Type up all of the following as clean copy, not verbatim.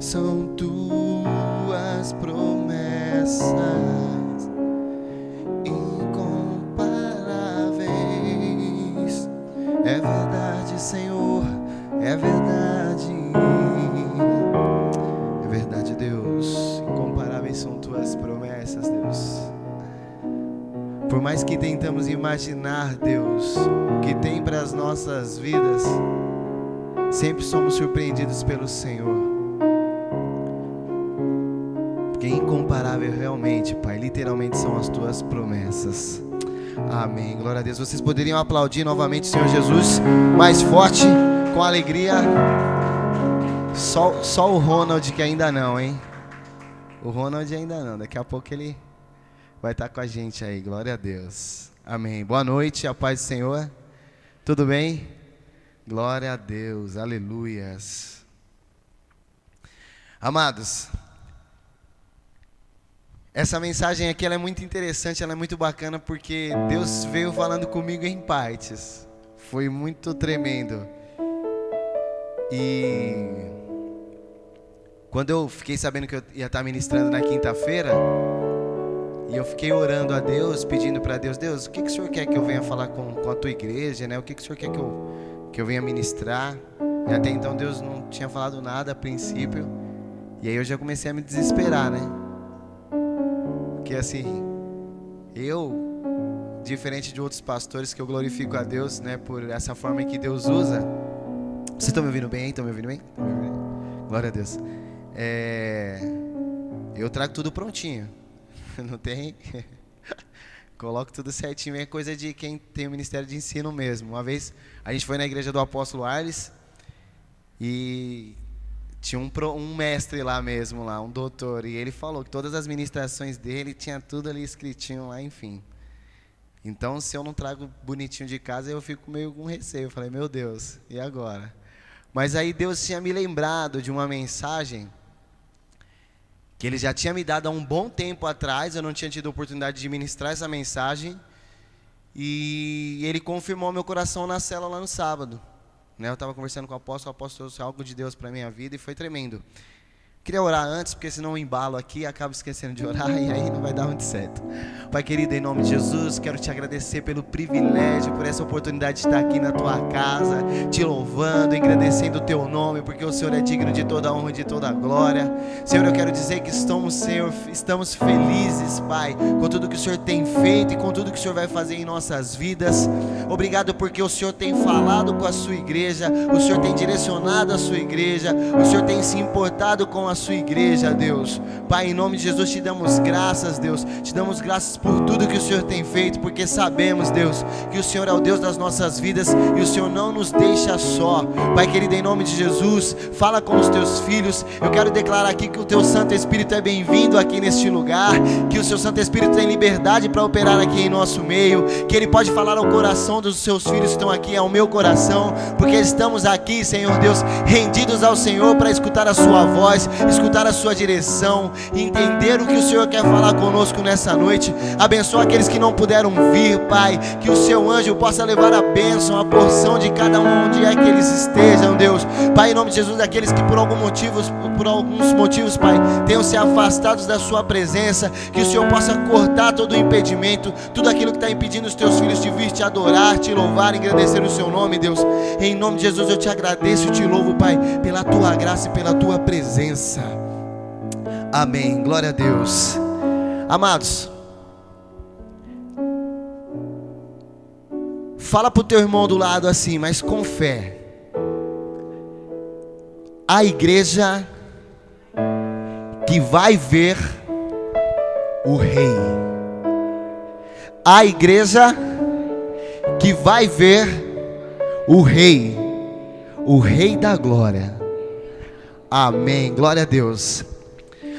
são tuas promessas incomparáveis. É verdade, Senhor, é verdade. É verdade, Deus. Incomparáveis são tuas promessas, Deus. Por mais que tentamos imaginar, Deus, o que tem para as nossas vidas, sempre somos surpreendidos pelo Senhor. Porque incomparável realmente, Pai, literalmente são as tuas promessas. Amém, glória a Deus. Vocês poderiam aplaudir novamente o Senhor Jesus, mais forte, com alegria. Só o Ronald que ainda não, hein? O Ronald ainda não, daqui a pouco ele vai estar com a gente aí, glória a Deus. Amém, boa noite, a paz do Senhor. Tudo bem? Glória a Deus, aleluias. Amados, essa mensagem aqui ela é muito interessante, ela é muito bacana, porque Deus veio falando comigo em partes. Foi muito tremendo. E quando eu fiquei sabendo que eu ia estar ministrando na quinta-feira, e eu fiquei orando a Deus, pedindo para Deus, Deus, o que o Senhor quer que eu venha falar com a tua igreja, né? O que o Senhor quer que eu venha ministrar? E até então Deus não tinha falado nada a princípio. E aí eu já comecei a me desesperar, né? Porque assim, eu, diferente de outros pastores que eu glorifico a Deus, né? Por essa forma que Deus usa. Vocês estão me ouvindo bem? Estão me ouvindo bem? Glória a Deus. Eu trago tudo prontinho. Não tem... Coloco tudo certinho. É coisa de quem tem o ministério de ensino mesmo. Uma vez a gente foi na igreja do apóstolo Arles e tinha um mestre lá mesmo, lá, um doutor, e ele falou que todas as ministrações dele tinha tudo ali escritinho lá, enfim. Então, se eu não trago bonitinho de casa, eu fico meio com receio. Eu falei, meu Deus, e agora? Mas aí Deus tinha me lembrado de uma mensagem que Ele já tinha me dado há um bom tempo atrás. Eu não tinha tido a oportunidade de ministrar essa mensagem, e Ele confirmou meu coração na célula lá no sábado, né? Eu estava conversando com o apóstolo trouxe algo de Deus para a minha vida e foi tremendo. Queria orar antes, porque senão eu embalo aqui e acabo esquecendo de orar, e aí não vai dar muito certo. Pai querido, em nome de Jesus, quero te agradecer pelo privilégio, por essa oportunidade de estar aqui na tua casa, te louvando, engrandecendo o teu nome, porque o Senhor é digno de toda a honra e de toda a glória. Senhor, eu quero dizer que estamos felizes, Pai, com tudo que o Senhor tem feito e com tudo que o Senhor vai fazer em nossas vidas. Obrigado porque o Senhor tem falado com a sua igreja, o Senhor tem direcionado a sua igreja, o Senhor tem se importado com a sua igreja, Deus. Pai, em nome de Jesus te damos graças, Deus. Te damos graças por tudo que o Senhor tem feito, porque sabemos, Deus, que o Senhor é o Deus das nossas vidas e o Senhor não nos deixa só. Pai querido, em nome de Jesus, fala com os teus filhos. Eu quero declarar aqui que o teu Santo Espírito é bem-vindo aqui neste lugar, que o seu Santo Espírito tem liberdade para operar aqui em nosso meio, que Ele pode falar ao coração dos seus filhos que estão aqui, ao meu coração, porque estamos aqui, Senhor Deus, rendidos ao Senhor para escutar a sua voz, escutar a sua direção e entender o que o Senhor quer falar conosco nessa noite. Abençoa aqueles que não puderam vir, Pai, que o seu anjo possa levar a bênção, a porção de cada um onde é que eles estejam, Deus. Pai, em nome de Jesus, aqueles que por alguns motivos, Pai, tenham se afastados da sua presença, que o Senhor possa cortar todo o impedimento, tudo aquilo que está impedindo os teus filhos de vir te adorar, te louvar, engrandecer o seu nome, Deus. Em nome de Jesus eu te agradeço e te louvo, Pai, pela tua graça e pela tua presença. Amém, glória a Deus. Amados, fala pro teu irmão do lado assim, mas com fé: a igreja que vai ver o Rei. A igreja que vai ver o Rei, o Rei da glória. Amém, glória a Deus.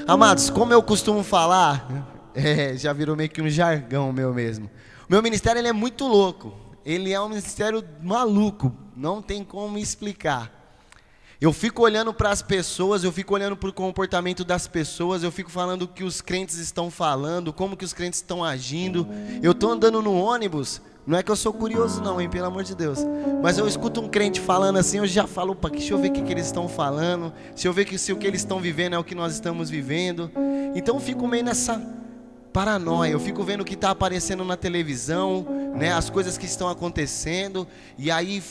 Amados, como eu costumo falar, já virou meio que um jargão meu mesmo. O meu ministério ele é muito louco. Ele é um ministério maluco, não tem como explicar. Eu fico olhando para as pessoas, eu fico olhando para o comportamento das pessoas, eu fico falando o que os crentes estão falando, como que os crentes estão agindo. Eu estou andando no ônibus, Não é que eu sou curioso não, hein, pelo amor de Deus. Mas eu escuto um crente falando assim, eu já falo, opa, deixa eu ver o que eles estão falando. Deixa eu ver se o que eles estão vivendo é o que nós estamos vivendo. Então eu fico meio nessa paranoia. Eu fico vendo o que está aparecendo na televisão, né, as coisas que estão acontecendo. E aí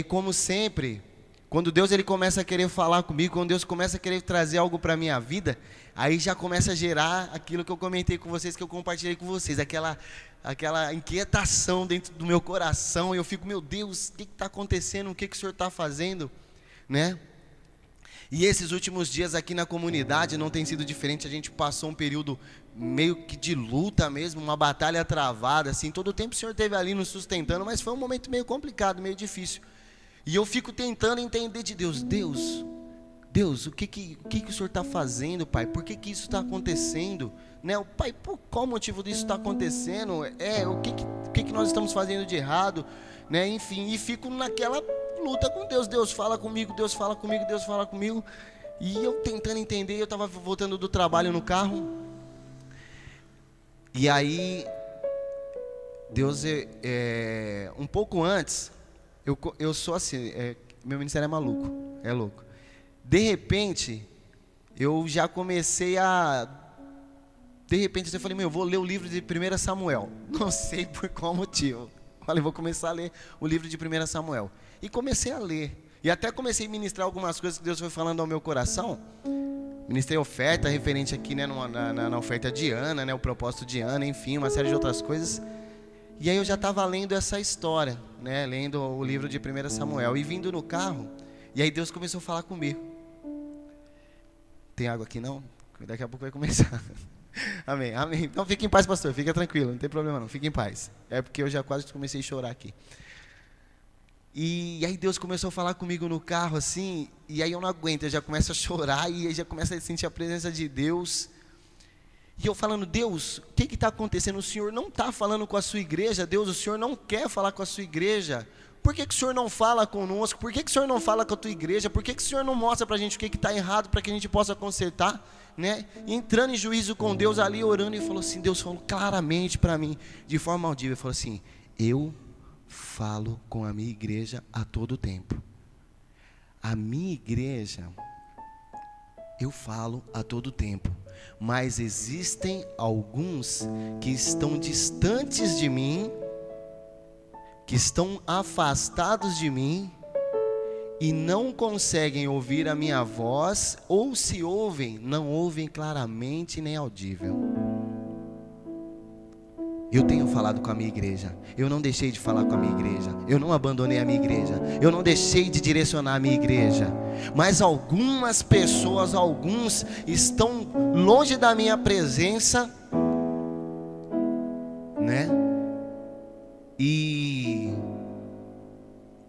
como sempre, quando Deus ele começa a querer falar comigo, quando Deus começa a querer trazer algo para a minha vida, aí já começa a gerar aquilo que eu comentei com vocês, que eu compartilhei com vocês, aquela inquietação dentro do meu coração. E eu fico, meu Deus, o que está acontecendo? O que o Senhor está fazendo? Né? E esses últimos dias aqui na comunidade não tem sido diferente. A gente passou um período meio que de luta mesmo, uma batalha travada, assim. Todo o tempo o Senhor esteve ali nos sustentando, mas foi um momento meio complicado, meio difícil. E eu fico tentando entender de Deus, o que o Senhor está fazendo, Pai? Por que isso está acontecendo? Né? Pai, por qual motivo disso está acontecendo? O que nós estamos fazendo de errado? Né? Enfim, e fico naquela luta com Deus. Deus fala comigo, Deus fala comigo, Deus fala comigo. E eu tentando entender, eu estava voltando do trabalho no carro. E aí, Deus, um pouco antes, eu sou assim, meu ministério é maluco, é louco. De repente, eu já comecei eu falei, eu vou ler o livro de 1 Samuel. Não sei por qual motivo. Falei, vou começar a ler o livro de 1 Samuel. E comecei a ler. E até comecei a ministrar algumas coisas que Deus foi falando ao meu coração. Ministrei oferta referente aqui, né, na oferta de Ana, né, o propósito de Ana, enfim, uma série de outras coisas. E aí eu já estava lendo essa história, né, lendo o livro de 1 Samuel. E vindo no carro, e aí Deus começou a falar comigo. Tem água aqui não? Daqui a pouco vai começar. Amém, amém. Então fique em paz, pastor, fica tranquilo, não tem problema não, fique em paz. É porque eu já quase comecei a chorar aqui. E aí Deus começou a falar comigo no carro assim, e aí eu não aguento, eu já começo a chorar e aí já começo a sentir a presença de Deus. E eu falando, Deus, o que está acontecendo? O Senhor não está falando com a sua igreja, Deus, o Senhor não quer falar com a sua igreja. Por que o Senhor não fala conosco? Por que o Senhor não fala com a tua igreja? Por que o Senhor não mostra para a gente o que está errado, para que a gente possa consertar? Né? E entrando em juízo com Deus ali, orando, e falou assim, Deus falou claramente para mim, de forma audível, falou assim, eu falo com a minha igreja a todo tempo. A minha igreja, eu falo a todo tempo, mas existem alguns que estão distantes de mim, que estão afastados de mim e não conseguem ouvir a minha voz, ou se ouvem, não ouvem claramente nem audível. Eu tenho falado com a minha igreja, eu não deixei de falar com a minha igreja, eu não abandonei a minha igreja, eu não deixei de direcionar a minha igreja, mas algumas pessoas, alguns estão longe da minha presença, né? E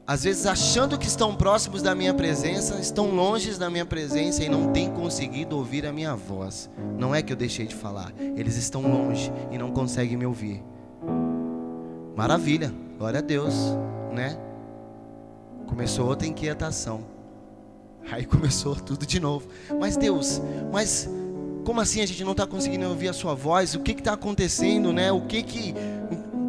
às vezes achando que estão próximos da minha presença, estão longe da minha presença e não têm conseguido ouvir a minha voz. Não é que eu deixei de falar, eles estão longe e não conseguem me ouvir. Maravilha, glória a Deus, né? Começou outra inquietação. Aí começou tudo de novo. Mas Deus, como assim a gente não está conseguindo ouvir a sua voz? O que está acontecendo, né?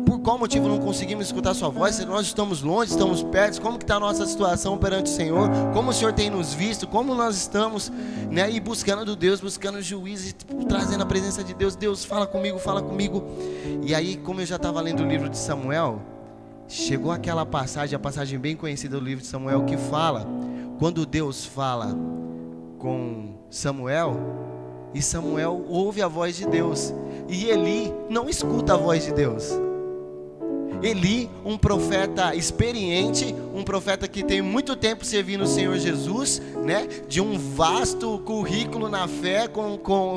Por qual motivo não conseguimos escutar a sua voz? Se nós estamos longe, estamos perto, como que está a nossa situação perante o Senhor? Como o Senhor tem nos visto? Como nós estamos, né? E buscando Deus, buscando juízo, trazendo a presença de Deus. Deus, fala comigo, fala comigo. E aí, como eu já estava lendo o livro de Samuel, chegou aquela passagem, a passagem bem conhecida do livro de Samuel, que fala, quando Deus fala com Samuel, e Samuel ouve a voz de Deus, e Eli não escuta a voz de Deus. Eli, um profeta experiente, um profeta que tem muito tempo servindo o Senhor Jesus, né? De um vasto currículo na fé,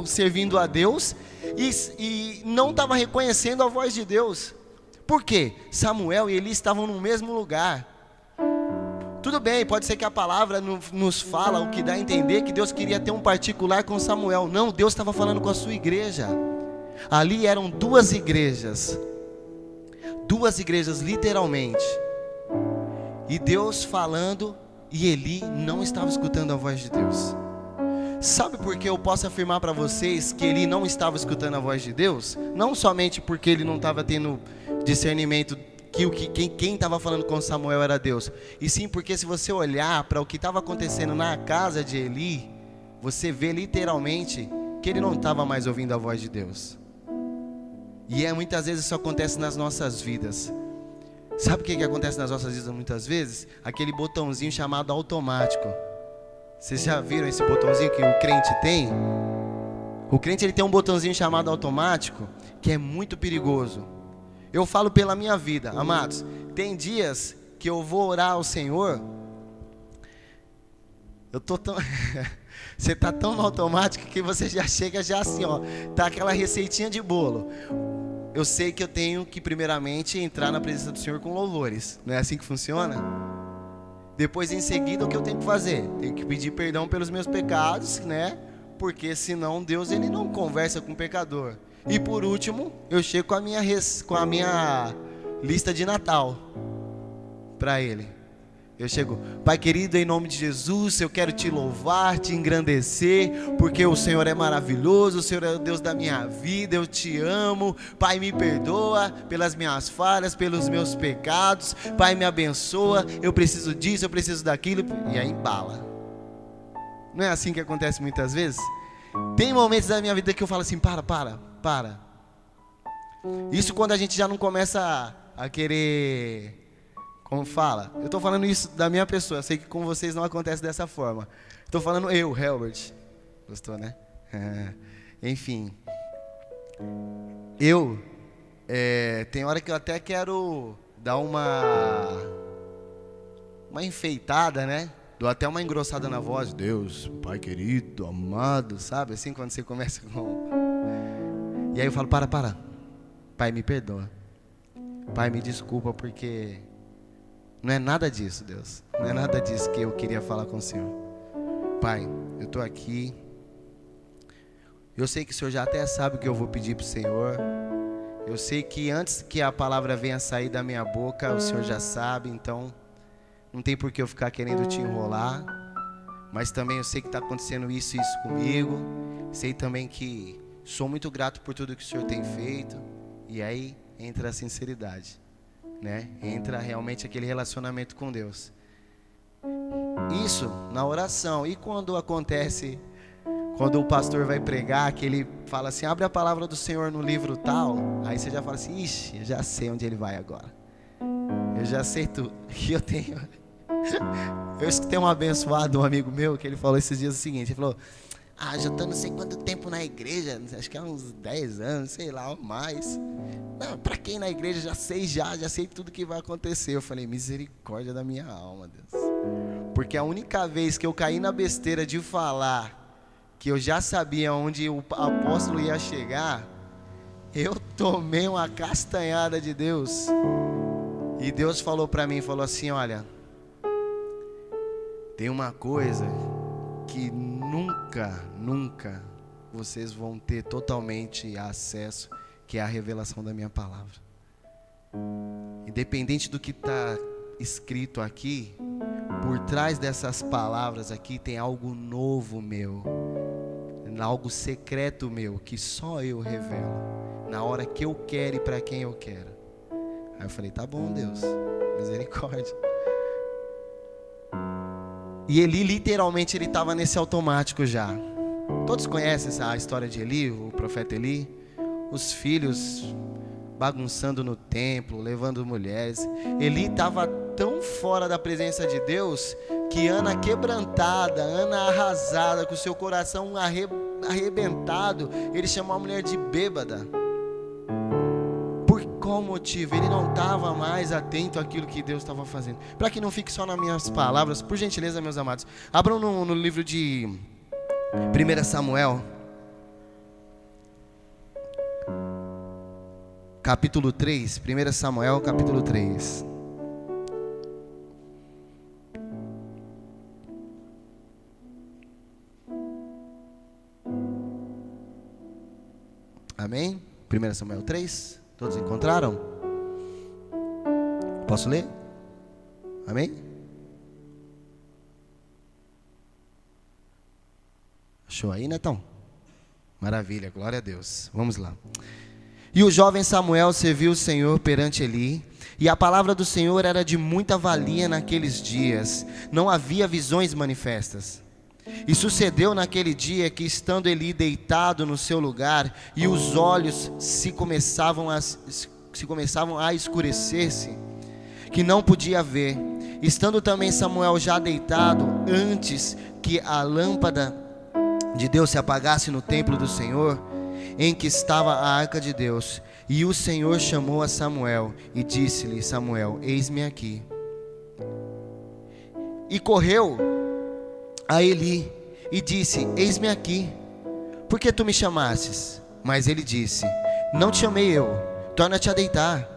servindo a Deus, e não estava reconhecendo a voz de Deus. Por quê? Samuel e Eli estavam no mesmo lugar. Tudo bem, pode ser que a palavra nos fala, o que dá a entender que Deus queria ter um particular com Samuel. Não, Deus estava falando com a sua igreja. Ali eram duas igrejas literalmente, e Deus falando, e Eli não estava escutando a voz de Deus. Sabe por que eu posso afirmar para vocês que Eli não estava escutando a voz de Deus? Não somente porque ele não estava tendo discernimento que quem estava falando com Samuel era Deus, e sim porque se você olhar para o que estava acontecendo na casa de Eli, você vê literalmente que ele não estava mais ouvindo a voz de Deus. E muitas vezes isso acontece nas nossas vidas. Sabe o que acontece nas nossas vidas muitas vezes? Aquele botãozinho chamado automático. Vocês já viram esse botãozinho que o crente tem? O crente ele tem um botãozinho chamado automático que é muito perigoso. Eu falo pela minha vida, amados. Tem dias que eu vou orar ao Senhor. Eu tô tão você está tão no automático que você já chega já assim, ó, tá aquela receitinha de bolo. Eu sei que eu tenho que primeiramente entrar na presença do Senhor com louvores. Não é assim que funciona? Depois em seguida o que eu tenho que fazer? Tenho que pedir perdão pelos meus pecados, né? Porque senão Deus ele não conversa com o pecador. E por último, eu chego com a minha lista de Natal para Ele. Eu chego, Pai querido, em nome de Jesus, eu quero te louvar, te engrandecer, porque o Senhor é maravilhoso, o Senhor é o Deus da minha vida, eu te amo. Pai, me perdoa pelas minhas falhas, pelos meus pecados. Pai, me abençoa, eu preciso disso, eu preciso daquilo. E aí embala. Não é assim que acontece muitas vezes? Tem momentos da minha vida que eu falo assim, para. Isso quando a gente já não começa a querer... Como fala? Eu estou falando isso da minha pessoa. Eu sei que com vocês não acontece dessa forma. Estou falando eu, Helbert. Gostou, né? Enfim. Tem hora que eu até quero dar uma enfeitada, né? Dou até uma engrossada na voz. Deus, Pai querido, amado, sabe? Assim quando você começa com... E aí eu falo, para. Pai, me perdoa. Pai, me desculpa porque... Não é nada disso, Deus. Não é nada disso que eu queria falar com o Senhor. Pai, eu estou aqui. Eu sei que o Senhor já até sabe o que eu vou pedir para o Senhor. Eu sei que antes que a palavra venha sair da minha boca, o Senhor já sabe. Então, não tem por que eu ficar querendo te enrolar. Mas também eu sei que está acontecendo isso comigo. Sei também que sou muito grato por tudo que o Senhor tem feito. E aí entra a sinceridade. Né? Entra realmente aquele relacionamento com Deus. Isso na oração. E quando acontece, quando o pastor vai pregar, que ele fala assim, abre a palavra do Senhor no livro tal, aí você já fala assim, ixi, eu já sei onde ele vai agora. Eu já sei tudo. E eu escutei um abençoado, um amigo meu, que ele falou esses dias o seguinte, ele falou, já estou não sei quanto tempo na igreja, acho que há uns 10 anos, sei lá, ou mais. Não, para quem na igreja já sei tudo que vai acontecer. Eu falei, misericórdia da minha alma, Deus. Porque a única vez que eu caí na besteira de falar que eu já sabia onde o apóstolo ia chegar, eu tomei uma castanhada de Deus. E Deus falou para mim, falou assim, olha, tem uma coisa que nunca vocês vão ter totalmente acesso, que é a revelação da minha palavra. Independente do que está escrito aqui, por trás dessas palavras aqui tem algo novo meu, algo secreto meu, que só eu revelo, na hora que eu quero e para quem eu quero. Aí eu falei, tá bom, Deus, misericórdia. E Eli, literalmente, ele estava nesse automático já. Todos conhecem a história de Eli, o profeta Eli? Os filhos bagunçando no templo, levando mulheres. Eli estava tão fora da presença de Deus, que Ana quebrantada, Ana arrasada, com o seu coração arrebentado, ele chamou a mulher de bêbada. Qual o motivo? Ele não estava mais atento àquilo que Deus estava fazendo. Para que não fique só nas minhas palavras, por gentileza, meus amados, abram no livro de 1 Samuel, capítulo 3. 1 Samuel, capítulo 3. Amém? 1 Samuel 3. Todos encontraram? Posso ler? Amém? Achou aí, Netão? Maravilha, glória a Deus. Vamos lá. E o jovem Samuel serviu o Senhor perante Eli, e a palavra do Senhor era de muita valia naqueles dias. Não havia visões manifestas. E sucedeu naquele dia que, estando Eli deitado no seu lugar, e os olhos se começavam a escurecer-se, que não podia ver, estando também Samuel já deitado, antes que a lâmpada de Deus se apagasse no templo do Senhor, em que estava a arca de Deus, e o Senhor chamou a Samuel, e disse-lhe: Samuel, eis-me aqui. E correu a Eli, e disse: eis-me aqui, por que tu me chamastes? Mas ele disse: não te chamei eu, torna-te a deitar.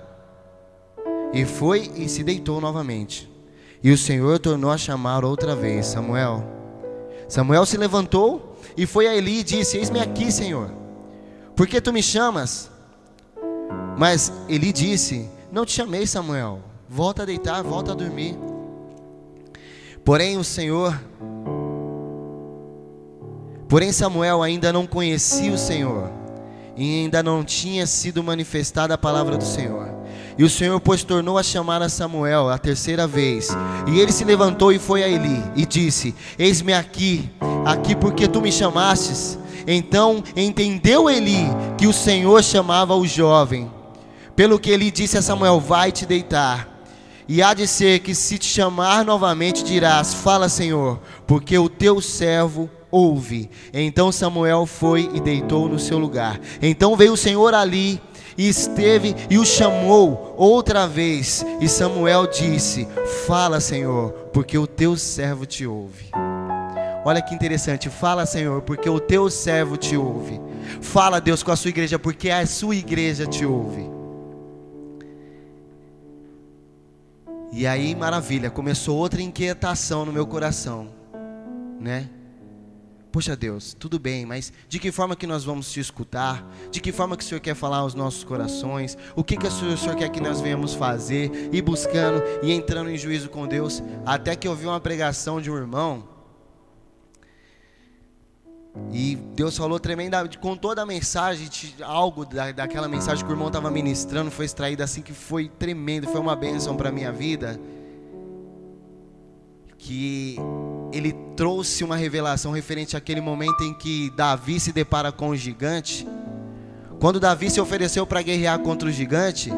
E foi e se deitou novamente. E o Senhor tornou a chamar outra vez: Samuel. Samuel se levantou e foi a Eli e disse: eis-me aqui, Senhor, por que tu me chamas? Mas Eli disse: não te chamei, Samuel, volta a deitar, volta a dormir. Porém Samuel ainda não conhecia o Senhor, e ainda não tinha sido manifestada a palavra do Senhor. E o Senhor, pois, tornou a chamar a Samuel a terceira vez. E ele se levantou e foi a Eli, e disse: eis-me aqui, porque tu me chamastes. Então entendeu Eli que o Senhor chamava o jovem. Pelo que Eli disse a Samuel: vai-te deitar. E há de ser que, se te chamar novamente, dirás: fala, Senhor, porque o teu servo ouve. Então Samuel foi e deitou no seu lugar. Então veio o Senhor ali, e esteve e o chamou outra vez. E Samuel disse: fala, Senhor, porque o teu servo te ouve. Olha que interessante. Fala, Senhor, porque o teu servo te ouve. Fala, Deus, com a sua igreja, porque a sua igreja te ouve. E aí, maravilha, começou outra inquietação no meu coração, né? Poxa, Deus, tudo bem, mas de que forma que nós vamos te escutar? De que forma que o Senhor quer falar aos nossos corações? O que o Senhor quer que nós venhamos fazer? Ir buscando e entrando em juízo com Deus. Até que eu vi uma pregação de um irmão, e Deus falou tremendamente, com toda a mensagem, algo daquela mensagem que o irmão estava ministrando foi extraído assim, que foi tremendo, foi uma bênção para a minha vida. Que ele trouxe uma revelação referente àquele momento em que Davi se depara com o gigante. Quando Davi se ofereceu para guerrear contra o gigante,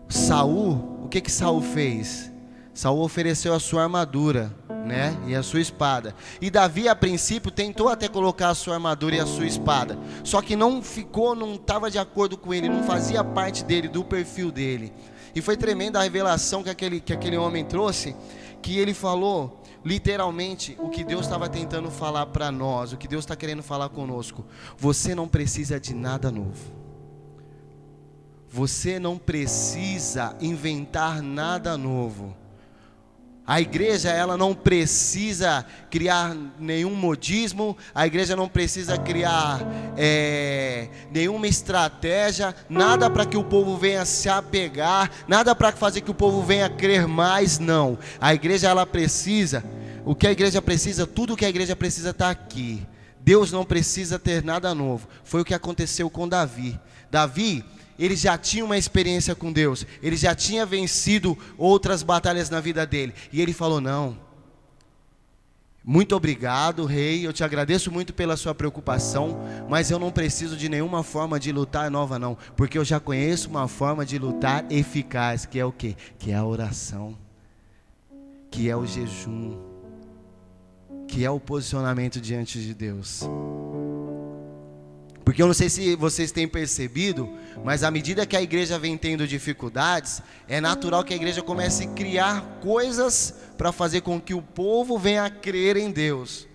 Saul, o que Saul fez? Saul ofereceu a sua armadura, né, e a sua espada. E Davi, a princípio, tentou até colocar a sua armadura e a sua espada, só que não estava de acordo com ele, não fazia parte dele, do perfil dele. E foi tremenda a revelação que aquele homem trouxe, que ele falou literalmente o que Deus estava tentando falar para nós, o que Deus está querendo falar conosco. Você não precisa de nada novo. Você não precisa inventar nada novo. A igreja, ela não precisa criar nenhum modismo, a igreja não precisa criar nenhuma estratégia, nada para que o povo venha se apegar, nada para fazer que o povo venha crer mais, não. A igreja, ela precisa, o que a igreja precisa, tudo o que a igreja precisa está aqui. Deus não precisa ter nada novo. Foi o que aconteceu com Davi. Davi, ele já tinha uma experiência com Deus, ele já tinha vencido outras batalhas na vida dele, e ele falou: não, muito obrigado, rei, eu te agradeço muito pela sua preocupação, mas eu não preciso de nenhuma forma de lutar nova não, porque eu já conheço uma forma de lutar eficaz, que é o quê? Que é a oração, que é o jejum, que é o posicionamento diante de Deus. Porque eu não sei se vocês têm percebido, mas à medida que a igreja vem tendo dificuldades, é natural que a igreja comece a criar coisas para fazer com que o povo venha a crer em Deus.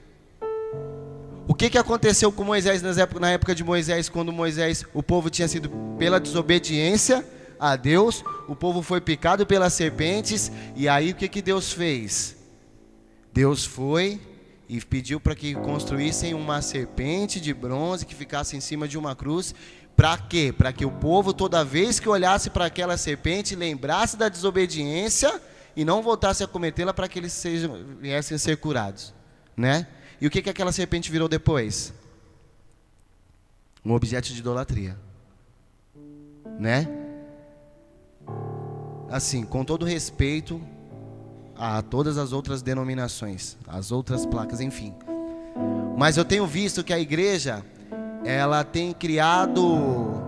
O que aconteceu com Moisés na época de Moisés, quando o povo tinha sido, pela desobediência a Deus, o povo foi picado pelas serpentes, e aí o que Deus fez? Deus foi e pediu para que construíssem uma serpente de bronze que ficasse em cima de uma cruz. Para quê? Para que o povo, toda vez que olhasse para aquela serpente, lembrasse da desobediência e não voltasse a cometê-la, para que eles viessem a ser curados, né? E o que aquela serpente virou depois? Um objeto de idolatria, né? Assim, com todo respeito a todas as outras denominações, as outras placas, enfim. Mas eu tenho visto que a igreja, ela tem criado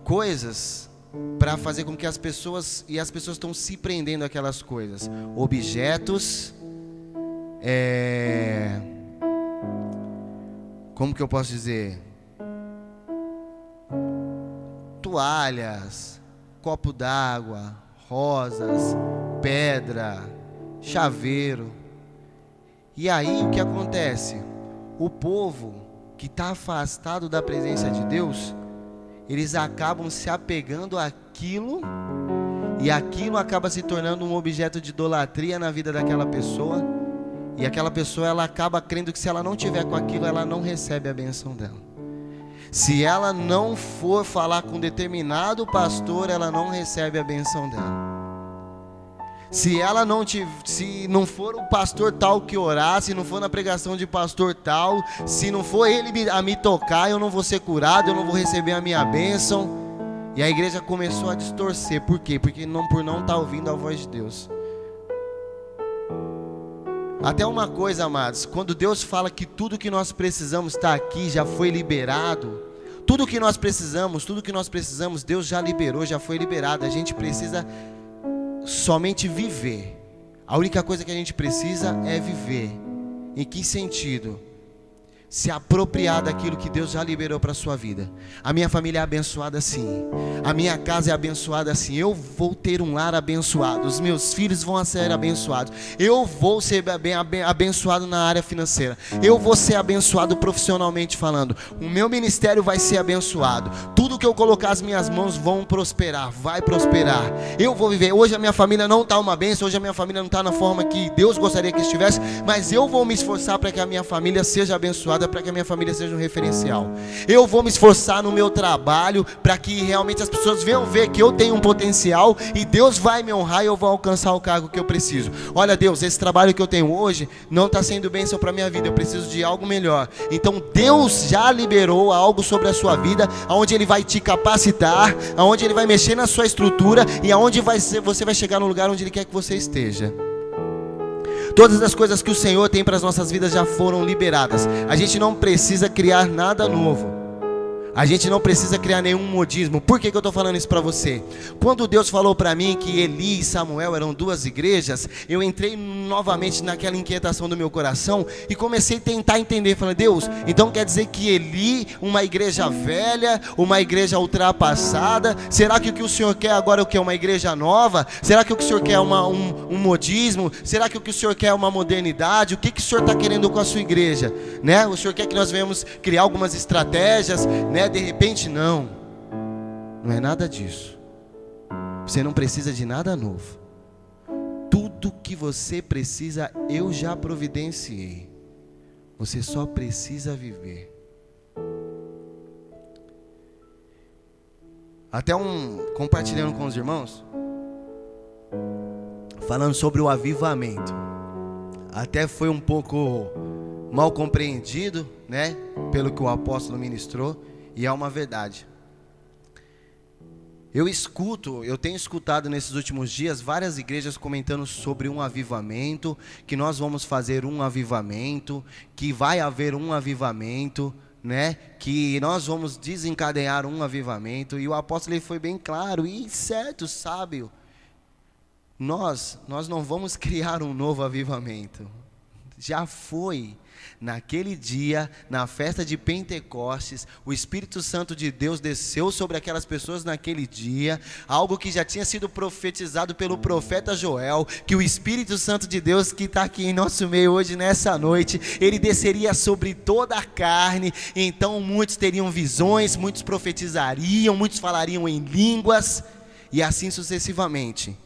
coisas para fazer com que as pessoas estão se prendendo àquelas coisas. Objetos, como que eu posso dizer? Toalhas, copo d'água, rosas, pedra, chaveiro. E aí o que acontece? O povo que está afastado da presença de Deus, eles acabam se apegando àquilo, e aquilo acaba se tornando um objeto de idolatria na vida daquela pessoa, e aquela pessoa, ela acaba crendo que se ela não tiver com aquilo, ela não recebe a benção dela. Se ela não for falar com determinado pastor, ela não recebe a benção dela. Se não for o pastor tal que orar, se não for na pregação de pastor tal, se não for ele a me tocar, eu não vou ser curado, eu não vou receber a minha bênção. E a igreja começou a distorcer. Por quê? Porque por não estar ouvindo a voz de Deus. Até uma coisa, amados, quando Deus fala que tudo que nós precisamos está aqui, já foi liberado. Tudo que nós precisamos, Deus já liberou, já foi liberado. A gente precisa somente viver. A única coisa que a gente precisa é viver. Em que sentido? Se apropriar daquilo que Deus já liberou para a sua vida. A minha família é abençoada assim, a minha casa é abençoada assim, eu vou ter um lar abençoado, os meus filhos vão ser abençoados, eu vou ser abençoado na área financeira, eu vou ser abençoado profissionalmente falando, o meu ministério vai ser abençoado, tudo que eu colocar as minhas mãos vão prosperar, vai prosperar, eu vou viver. Hoje a minha família não está uma bênção, hoje a minha família não está na forma que Deus gostaria que estivesse, mas eu vou me esforçar para que a minha família seja abençoada, para que a minha família seja um referencial. Eu vou me esforçar no meu trabalho para que realmente as pessoas venham ver que eu tenho um potencial e Deus vai me honrar e eu vou alcançar o cargo que eu preciso. Olha, Deus, esse trabalho que eu tenho hoje não está sendo bênção para a minha vida, eu preciso de algo melhor. Então Deus já liberou algo sobre a sua vida, onde Ele vai te capacitar, onde Ele vai mexer na sua estrutura e aonde você vai chegar no lugar onde Ele quer que você esteja. Todas as coisas que o Senhor tem para as nossas vidas já foram liberadas. A gente não precisa criar nada novo. A gente não precisa criar nenhum modismo. Por que eu estou falando isso para você? Quando Deus falou para mim que Eli e Samuel eram duas igrejas, eu entrei novamente naquela inquietação do meu coração e comecei a tentar entender. Falei, Deus, então quer dizer que Eli, uma igreja velha, uma igreja ultrapassada, será que o que o Senhor quer agora é o que? Uma igreja nova? Será que o que o Senhor quer é um modismo? Será que o que o Senhor quer é uma modernidade? O que o Senhor está querendo com a sua igreja? Né? O Senhor quer que nós venhamos criar algumas estratégias, né? De repente não é nada disso. Você não precisa de nada novo. Tudo que você precisa eu já providenciei. Você só precisa viver. Até compartilhando com os irmãos, falando sobre o avivamento. Até foi um pouco mal compreendido, né, pelo que o apóstolo ministrou. E é uma verdade. Eu tenho escutado nesses últimos dias várias igrejas comentando sobre um avivamento, que nós vamos fazer um avivamento, que vai haver um avivamento, né? Que nós vamos desencadear um avivamento. E o apóstolo ele foi bem claro e certo, sábio. Nós não vamos criar um novo avivamento. Já foi. Naquele dia, na festa de Pentecostes, o Espírito Santo de Deus desceu sobre aquelas pessoas naquele dia, algo que já tinha sido profetizado pelo profeta Joel, que o Espírito Santo de Deus que está aqui em nosso meio hoje, nessa noite, ele desceria sobre toda a carne. Então muitos teriam visões, muitos profetizariam, muitos falariam em línguas, e assim sucessivamente.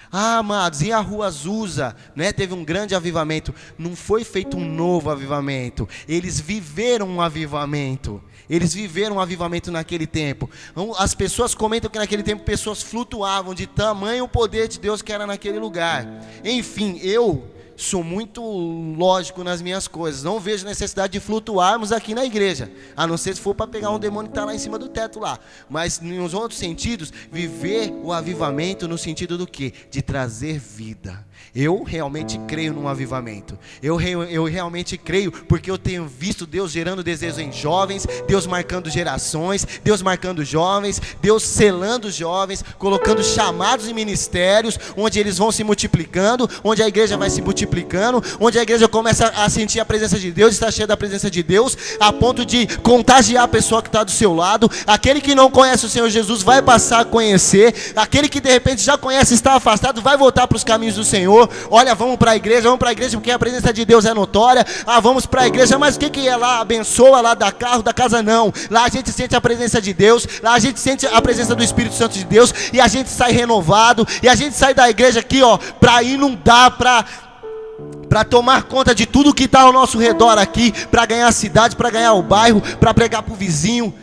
Ah, amados, e a rua Azusa, né? Teve um grande avivamento. Não foi feito um novo avivamento. Eles viveram um avivamento. Eles viveram um avivamento naquele tempo. As pessoas comentam que naquele tempo pessoas flutuavam de tamanho o poder de Deus que era naquele lugar. Enfim, eu sou muito lógico nas minhas coisas. Não vejo necessidade de flutuarmos aqui na igreja, a não ser se for para pegar um demônio que está lá em cima do teto lá. Mas nos outros sentidos, viver o avivamento no sentido do quê? De trazer vida. Eu realmente creio num avivamento. Eu realmente creio porque eu tenho visto Deus gerando desejo em jovens, Deus marcando gerações, Deus marcando jovens, Deus selando jovens, colocando chamados em ministérios, onde eles vão se multiplicando, onde a igreja vai se multiplicando, onde a igreja começa a sentir a presença de Deus, está cheia da presença de Deus, a ponto de contagiar a pessoa que está do seu lado. Aquele que não conhece o Senhor Jesus vai passar a conhecer, aquele que de repente já conhece e está afastado vai voltar para os caminhos do Senhor. Olha, vamos para a igreja porque a presença de Deus é notória. Vamos para a igreja, mas o que é lá? Abençoa, lá dá carro, da casa não. Lá a gente sente a presença de Deus, lá a gente sente a presença do Espírito Santo de Deus, e a gente sai renovado, e a gente sai da igreja aqui, para inundar, para tomar conta de tudo que está ao nosso redor aqui, para ganhar a cidade, para ganhar o bairro, para pregar para o vizinho.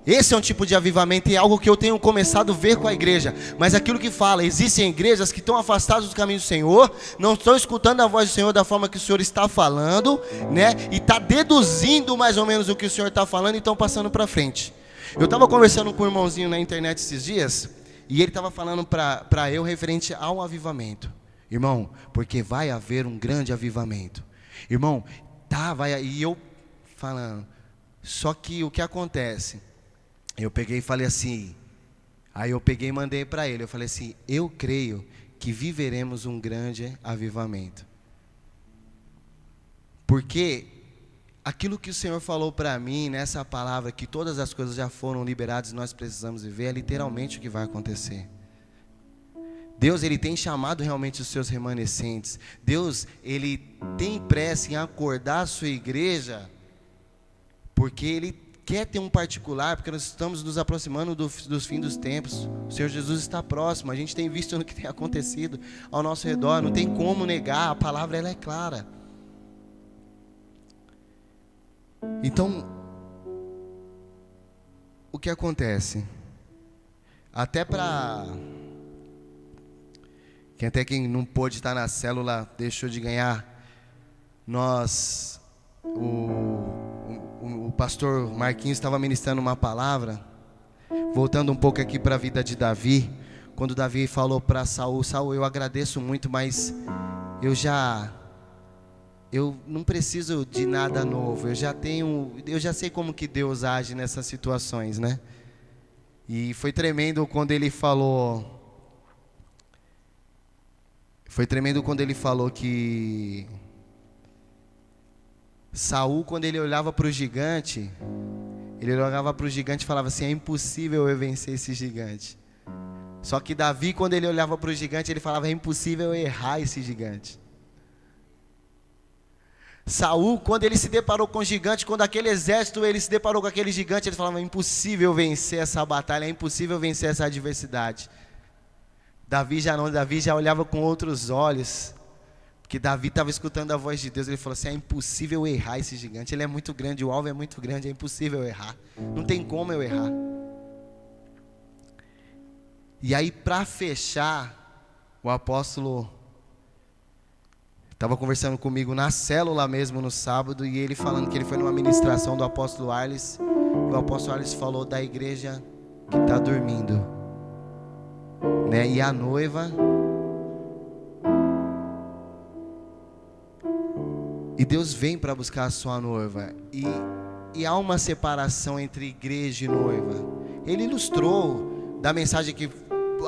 Esse é um tipo de avivamento e é algo que eu tenho começado a ver com a igreja. Mas aquilo que fala, existem igrejas que estão afastadas do caminho do Senhor, não estão escutando a voz do Senhor da forma que o Senhor está falando, né? E está deduzindo mais ou menos o que o Senhor está falando e estão passando para frente. Eu estava conversando com um irmãozinho na internet esses dias, e ele estava falando para eu referente ao avivamento. Irmão, porque vai haver um grande avivamento. Irmão, e eu falando, só que o que acontece? Eu peguei e falei assim, aí eu peguei e mandei para ele, eu falei assim, eu creio que viveremos um grande avivamento. Porque aquilo que o Senhor falou para mim nessa palavra, que todas as coisas já foram liberadas e nós precisamos viver, é literalmente o que vai acontecer. Deus, Ele tem chamado realmente os seus remanescentes. Deus, Ele tem pressa em acordar a sua igreja, porque Ele quer ter um particular, porque nós estamos nos aproximando dos fins dos tempos. O Senhor Jesus está próximo, a gente tem visto o que tem acontecido ao nosso redor, não tem como negar, a palavra ela é clara. Então, o que acontece? Até quem não pôde estar na célula, deixou de ganhar, o pastor Marquinhos estava ministrando uma palavra, voltando um pouco aqui para a vida de Davi, quando Davi falou para Saul, eu agradeço muito, mas eu não preciso de nada novo, eu já sei como que Deus age nessas situações, né? E foi tremendo quando ele falou que Saul, quando ele olhava para o gigante, e falava assim, é impossível eu vencer esse gigante. Só que Davi, quando ele olhava para o gigante, ele falava, é impossível eu errar esse gigante. Saul, quando ele se deparou com o gigante, quando aquele exército, ele se deparou com aquele gigante, ele falava, é impossível vencer essa batalha, é impossível vencer essa adversidade. Davi já olhava com outros olhos, porque Davi estava escutando a voz de Deus. Ele falou assim, é impossível errar esse gigante, ele é muito grande, o alvo é muito grande, é impossível errar, não tem como eu errar. E aí, para fechar, o apóstolo estava conversando comigo na célula mesmo no sábado, e ele falando que ele foi numa ministração do apóstolo Arles, e o apóstolo Arles falou da igreja que está dormindo, né? E a noiva, e Deus vem para buscar a sua noiva, e há uma separação entre igreja e noiva. Ele ilustrou da mensagem que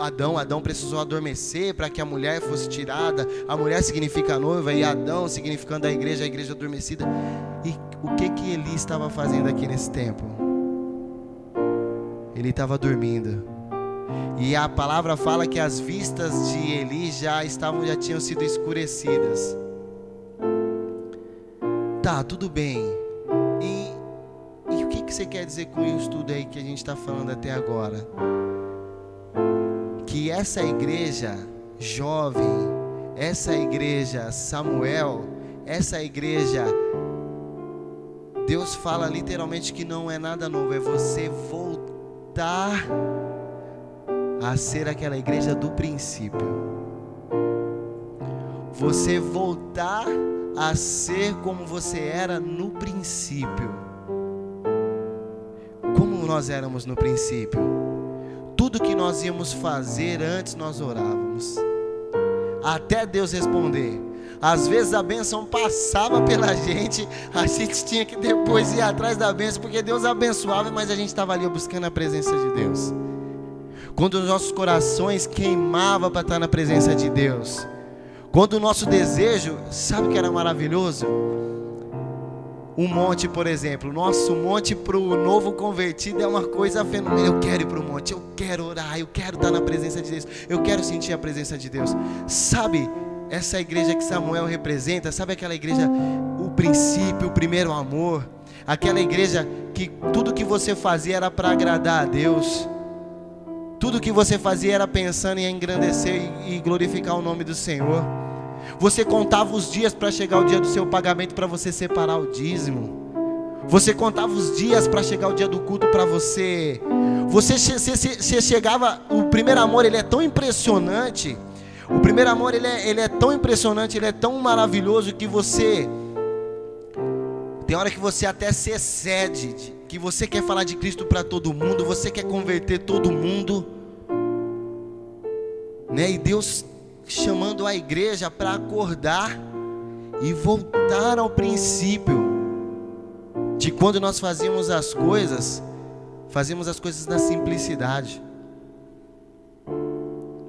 Adão precisou adormecer para que a mulher fosse tirada. A mulher significa a noiva, e Adão significando a igreja adormecida. E o que Eli estava fazendo aqui nesse tempo? Ele estava dormindo. E a palavra fala que as vistas de Eli já tinham sido escurecidas. Tá, tudo bem. E o que você quer dizer com isso tudo aí que a gente está falando até agora? Que essa igreja jovem, essa igreja Samuel, essa igreja, Deus fala literalmente que não é nada novo, é você voltar a ser aquela igreja do princípio. você voltar a ser como você era no princípio. Como nós éramos no princípio? Tudo que nós íamos fazer antes nós orávamos, até Deus responder. Às vezes a bênção passava pela gente, a gente tinha que depois ir atrás da bênção, porque Deus abençoava, mas a gente estava ali buscando a presença de Deus. Quando os nossos corações queimavam para estar na presença de Deus, quando o nosso desejo, sabe o que era maravilhoso? Um monte, por exemplo, nosso monte para o novo convertido é uma coisa fenomenal. Eu quero ir para o monte, eu quero orar, eu quero estar na presença de Deus, eu quero sentir a presença de Deus. Sabe, essa igreja que Samuel representa, sabe aquela igreja, o princípio, o primeiro amor, aquela igreja que tudo que você fazia era para agradar a Deus, tudo que você fazia era pensando em engrandecer e glorificar o nome do Senhor. Você contava os dias para chegar o dia do seu pagamento, para você separar o dízimo. Você contava os dias para chegar o dia do culto, para você chegava. O primeiro amor, ele é tão impressionante. O primeiro amor, ele é tão impressionante, ele é tão maravilhoso, que você tem hora que você até se excede, que você quer falar de Cristo para todo mundo, você quer converter todo mundo, né? E Deus chamando a igreja para acordar e voltar ao princípio de quando nós fazíamos as coisas na simplicidade,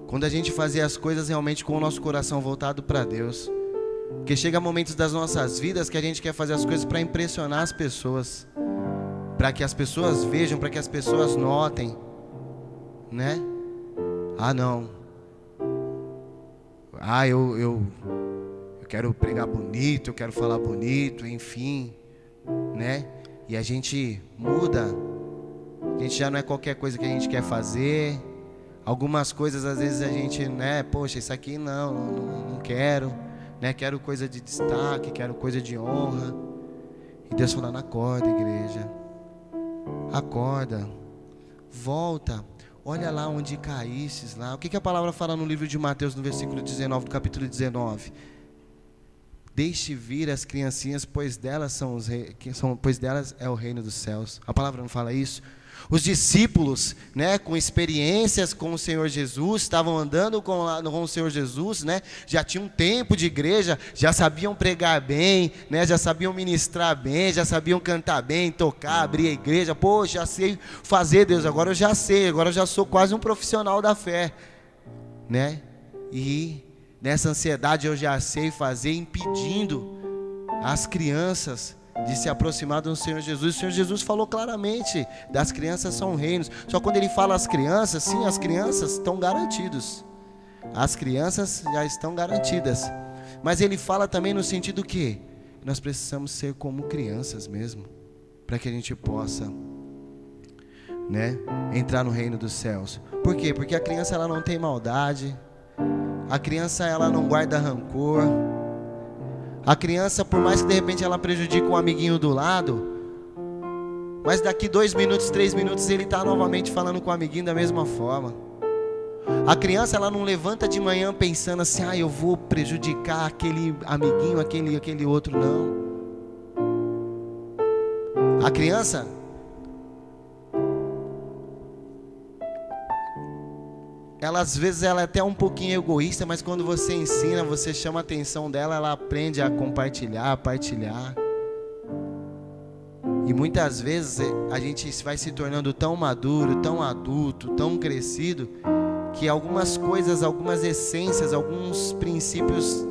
quando a gente fazia as coisas realmente com o nosso coração voltado para Deus. Porque chega momentos das nossas vidas que a gente quer fazer as coisas para impressionar as pessoas, para que as pessoas vejam, para que as pessoas notem, né? Ah, não. Ah, eu quero pregar bonito, eu quero falar bonito, enfim, né? E a gente muda, a gente já não é qualquer coisa que a gente quer fazer. Algumas coisas às vezes a gente, né? Poxa, isso aqui não quero, né? Quero coisa de destaque, quero coisa de honra. E Deus falando: acorda, igreja, acorda, volta. Olha lá onde caístes lá. O que a palavra fala no livro de Mateus, no versículo 19, do capítulo 19? Deixe vir as criancinhas, pois delas é o reino dos céus. A palavra não fala isso? Os discípulos, né, com experiências com o Senhor Jesus, estavam andando com o Senhor Jesus, né, já tinham um tempo de igreja, já sabiam pregar bem, né, já sabiam ministrar bem, já sabiam cantar bem, tocar, abrir a igreja. Pô, já sei fazer, Deus, agora eu já sei, agora eu já sou quase um profissional da fé, né? E nessa ansiedade eu já sei fazer, impedindo as crianças de se aproximar do Senhor Jesus. O Senhor Jesus falou claramente: das crianças são reinos. Só quando ele fala as crianças, sim, as crianças estão garantidos. As crianças já estão garantidas. Mas ele fala também no sentido que nós precisamos ser como crianças mesmo, para que a gente possa, né, entrar no reino dos céus. Por quê? Porque a criança, ela não tem maldade. A criança, ela não guarda rancor. A criança, por mais que de repente ela prejudique um amiguinho do lado, mas daqui 2 minutos, 3 minutos, ele está novamente falando com o amiguinho da mesma forma. A criança, ela não levanta de manhã pensando assim: ah, eu vou prejudicar aquele amiguinho, aquele outro, não. A criança, ela às vezes ela é até um pouquinho egoísta, mas quando você ensina, você chama a atenção dela, ela aprende a compartilhar, a partilhar. E muitas vezes a gente vai se tornando tão maduro, tão adulto, tão crescido, que algumas coisas, algumas essências, alguns princípios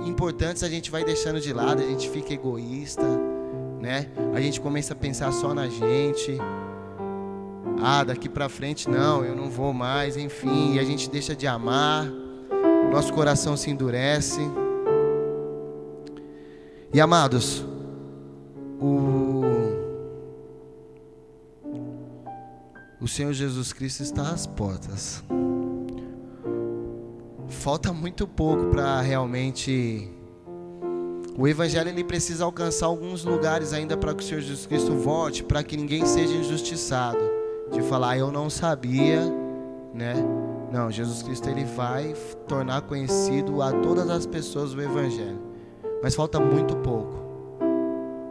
importantes a gente vai deixando de lado, a gente fica egoísta, né? A gente começa a pensar só na gente. Ah, daqui para frente não, eu não vou mais, enfim, e a gente deixa de amar, nosso coração se endurece. E amados, o Senhor Jesus Cristo está às portas. Falta muito pouco para realmente... O Evangelho, ele precisa alcançar alguns lugares ainda para que o Senhor Jesus Cristo volte, para que ninguém seja injustiçado, de falar: eu não sabia, né? Não, Jesus Cristo ele vai tornar conhecido a todas as pessoas o Evangelho. Mas falta muito pouco.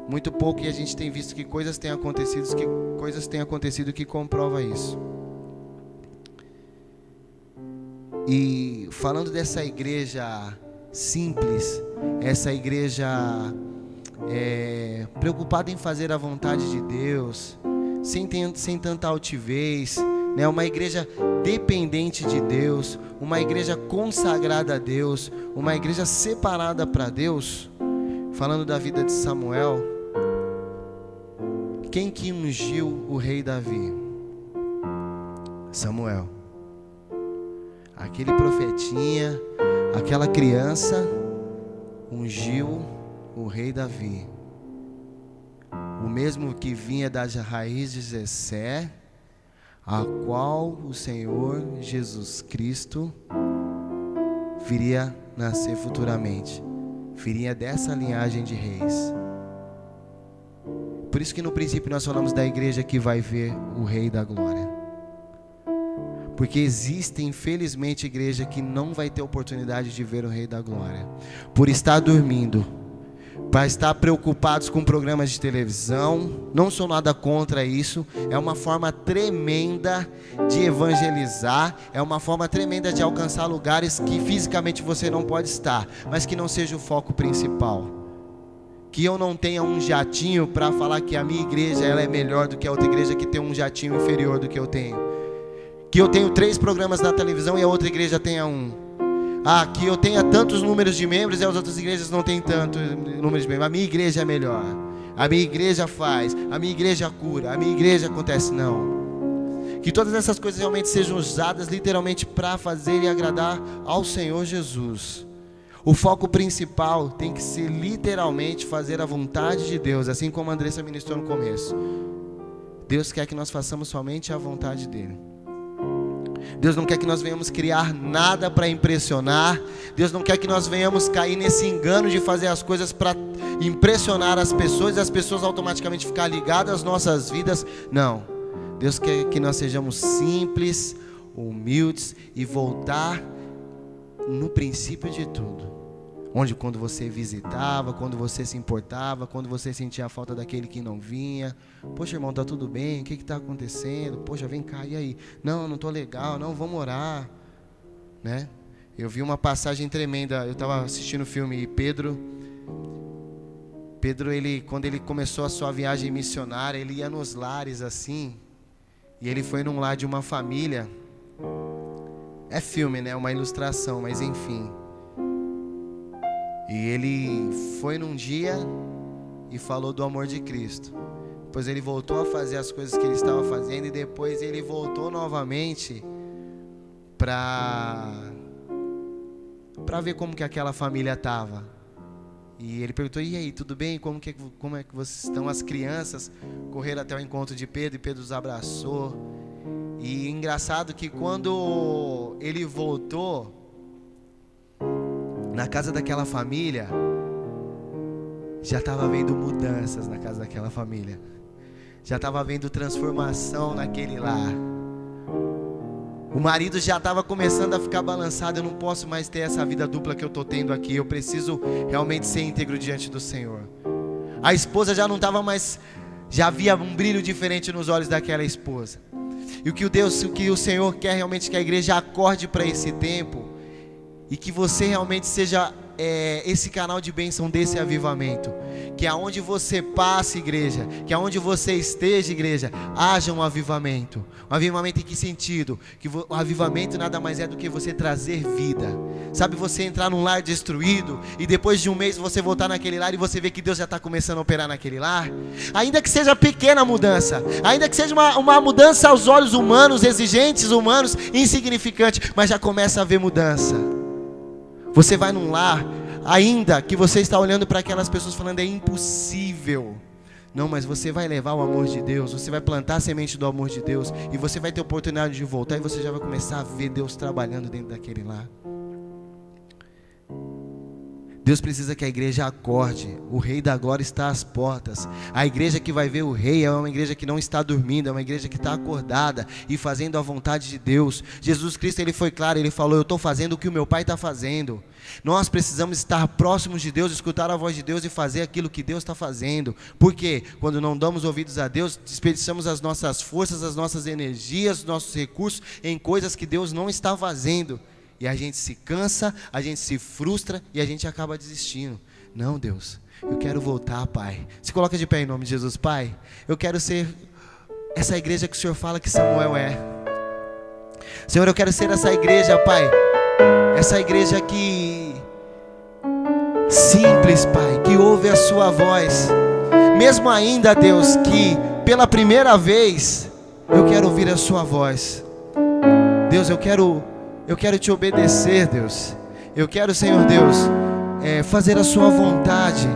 Muito pouco, e a gente tem visto que coisas têm acontecido que comprova isso. E falando dessa igreja simples, essa igreja preocupada em fazer a vontade de Deus, sem tanta altivez, né? Uma igreja dependente de Deus, uma igreja consagrada a Deus, uma igreja separada para Deus. Falando da vida de Samuel, quem que ungiu o rei Davi? Samuel. Aquele profetinha, aquela criança ungiu o rei Davi. O mesmo que vinha das raízes de Jessé, a qual o Senhor Jesus Cristo viria nascer futuramente. Viria dessa linhagem de reis. Por isso que no princípio nós falamos da igreja que vai ver o Rei da Glória. Porque existe, infelizmente, igreja que não vai ter oportunidade de ver o Rei da Glória. Por estar dormindo, para estar preocupados com programas de televisão. Não sou nada contra isso. É uma forma tremenda de evangelizar. É uma forma tremenda de alcançar lugares que fisicamente você não pode estar, mas que não seja o foco principal. Que eu não tenha um jatinho para falar que a minha igreja ela é melhor do que a outra igreja que tem um jatinho inferior do que eu tenho. Que eu tenho 3 programas na televisão e a outra igreja tenha 1. Que eu tenha tantos números de membros e as outras igrejas não têm tanto números de membros. A minha igreja é melhor. A minha igreja faz. A minha igreja cura. A minha igreja acontece. Não. Que todas essas coisas realmente sejam usadas literalmente para fazer e agradar ao Senhor Jesus. O foco principal tem que ser literalmente fazer a vontade de Deus, assim como a Andressa ministrou no começo. Deus quer que nós façamos somente a vontade dele. Deus não quer que nós venhamos criar nada para impressionar. Deus não quer que nós venhamos cair nesse engano de fazer as coisas para impressionar as pessoas e as pessoas automaticamente ficar ligadas às nossas vidas. Não. Deus quer que nós sejamos simples, humildes e voltar no princípio de tudo. Onde quando você visitava, quando você se importava, quando você sentia a falta daquele que não vinha. Poxa, irmão, tá tudo bem? O que está acontecendo? Poxa, vem cá, e aí? Não, não tô legal, não, vamos orar, né? Eu vi uma passagem tremenda. Eu estava assistindo o filme Pedro, quando ele começou a sua viagem missionária, ele ia nos lares assim, e ele foi num lar de uma família. É filme, né? Uma ilustração, mas enfim. E ele foi num dia e falou do amor de Cristo. Depois ele voltou a fazer as coisas que ele estava fazendo e depois ele voltou novamente para ver como que aquela família estava. E ele perguntou: e aí, tudo bem? Como é que vocês estão? As crianças correram até o encontro de Pedro e Pedro os abraçou. E engraçado que quando ele voltou na casa daquela família, já estava vendo mudanças na casa daquela família. Já estava vendo transformação naquele lar. O marido já estava começando a ficar balançado. Eu não posso mais ter essa vida dupla que eu estou tendo aqui. Eu preciso realmente ser íntegro diante do Senhor. A esposa já não estava mais... Já havia um brilho diferente nos olhos daquela esposa. E o que o Senhor quer realmente que a igreja acorde para esse tempo. E que você realmente seja esse canal de bênção desse avivamento. Que aonde você passe, igreja, que aonde você esteja, igreja, haja um avivamento. Um avivamento em que sentido? Que o avivamento nada mais é do que você trazer vida. Sabe, você entrar num lar destruído e depois de um mês você voltar naquele lar e você vê que Deus já está começando a operar naquele lar. Ainda que seja pequena mudança, ainda que seja uma mudança aos olhos humanos, exigentes, humanos, insignificante, mas já começa a ver mudança. Você vai num lar, ainda que você está olhando para aquelas pessoas falando é impossível. Não, mas você vai levar o amor de Deus, você vai plantar a semente do amor de Deus e você vai ter oportunidade de voltar e você já vai começar a ver Deus trabalhando dentro daquele lar. Deus precisa que a igreja acorde. O Rei da Glória está às portas. A igreja que vai ver o Rei é uma igreja que não está dormindo, é uma igreja que está acordada e fazendo a vontade de Deus. Jesus Cristo, ele foi claro, ele falou: eu estou fazendo o que o meu Pai está fazendo. Nós precisamos estar próximos de Deus, escutar a voz de Deus e fazer aquilo que Deus está fazendo. Porque quando não damos ouvidos a Deus, desperdiçamos as nossas forças, as nossas energias, os nossos recursos em coisas que Deus não está fazendo. E a gente se cansa, a gente se frustra e a gente acaba desistindo. Não, Deus, eu quero voltar, Pai. Se coloca de pé em nome de Jesus. Pai, eu quero ser essa igreja que o Senhor fala que Samuel é. Senhor, eu quero ser essa igreja, Pai. Essa igreja que simples, Pai, que ouve a sua voz. Mesmo ainda, Deus, que pela primeira vez eu quero ouvir a sua voz. Deus, eu quero te obedecer, Deus. Eu quero, Senhor Deus, fazer a sua vontade.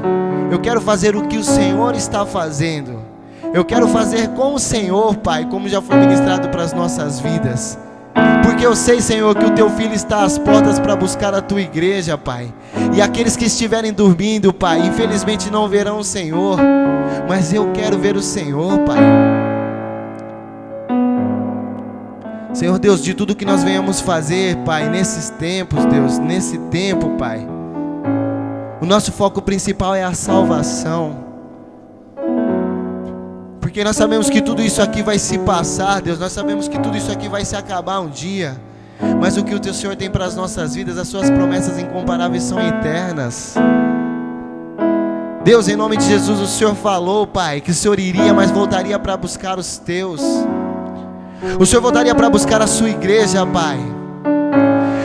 Eu quero fazer o que o Senhor está fazendo. Eu quero fazer com o Senhor, Pai, como já foi ministrado para as nossas vidas. Porque eu sei, Senhor, que o Teu Filho está às portas para buscar a Tua igreja, Pai. E aqueles que estiverem dormindo, Pai, infelizmente não verão o Senhor. Mas eu quero ver o Senhor, Pai. Senhor Deus, de tudo que nós venhamos fazer, Pai, nesses tempos, Deus, nesse tempo, Pai, o nosso foco principal é a salvação. Porque nós sabemos que tudo isso aqui vai se passar, Deus, nós sabemos que tudo isso aqui vai se acabar um dia. Mas o que o Teu Senhor tem para as nossas vidas, as Suas promessas incomparáveis são eternas. Deus, em nome de Jesus, o Senhor falou, Pai, que o Senhor iria, mas voltaria para buscar os Teus. O Senhor voltaria para buscar a sua igreja, Pai.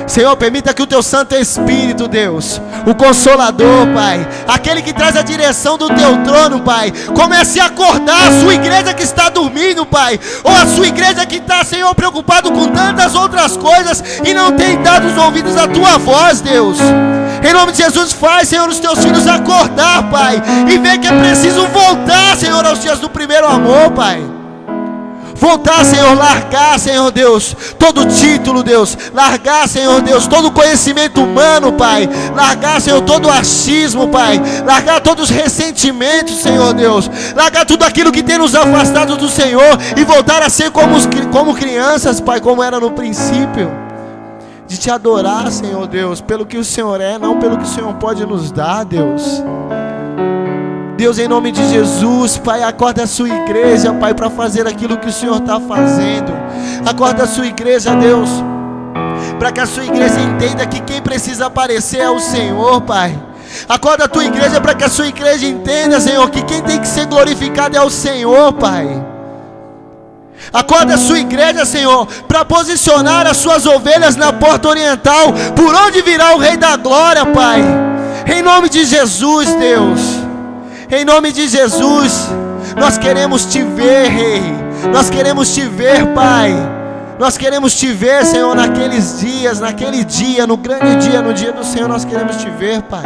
Senhor, permita que o Teu Santo Espírito, Deus, o Consolador, Pai, aquele que traz a direção do Teu trono, Pai, comece a acordar a sua igreja que está dormindo, Pai, ou a sua igreja que está, Senhor, preocupado com tantas outras coisas e não tem dado os ouvidos à Tua voz, Deus. Em nome de Jesus, faz, Senhor, os Teus filhos acordar, Pai, e ver que é preciso voltar, Senhor, aos dias do primeiro amor, Pai. Voltar, Senhor, largar, Senhor Deus, todo título, Deus, largar, Senhor Deus, todo conhecimento humano, Pai, largar, Senhor, todo achismo, Pai, largar todos os ressentimentos, Senhor Deus, largar tudo aquilo que tem nos afastado do Senhor e voltar a ser como crianças, Pai, como era no princípio, de Te adorar, Senhor Deus, pelo que o Senhor é, não pelo que o Senhor pode nos dar, Deus. Deus, em nome de Jesus, Pai, acorda a sua igreja, Pai, para fazer aquilo que o Senhor está fazendo. Acorda a sua igreja, Deus, para que a sua igreja entenda que quem precisa aparecer é o Senhor, Pai. Acorda a tua igreja para que a sua igreja entenda, Senhor, que quem tem que ser glorificado é o Senhor, Pai. Acorda a sua igreja, Senhor, para posicionar as suas ovelhas na porta oriental, por onde virá o Rei da Glória, Pai. Em nome de Jesus, Deus. Em nome de Jesus, nós queremos Te ver, Rei. Nós queremos Te ver, Pai. Nós queremos Te ver, Senhor, naqueles dias, naquele dia, no grande dia, no dia do Senhor, nós queremos Te ver, Pai.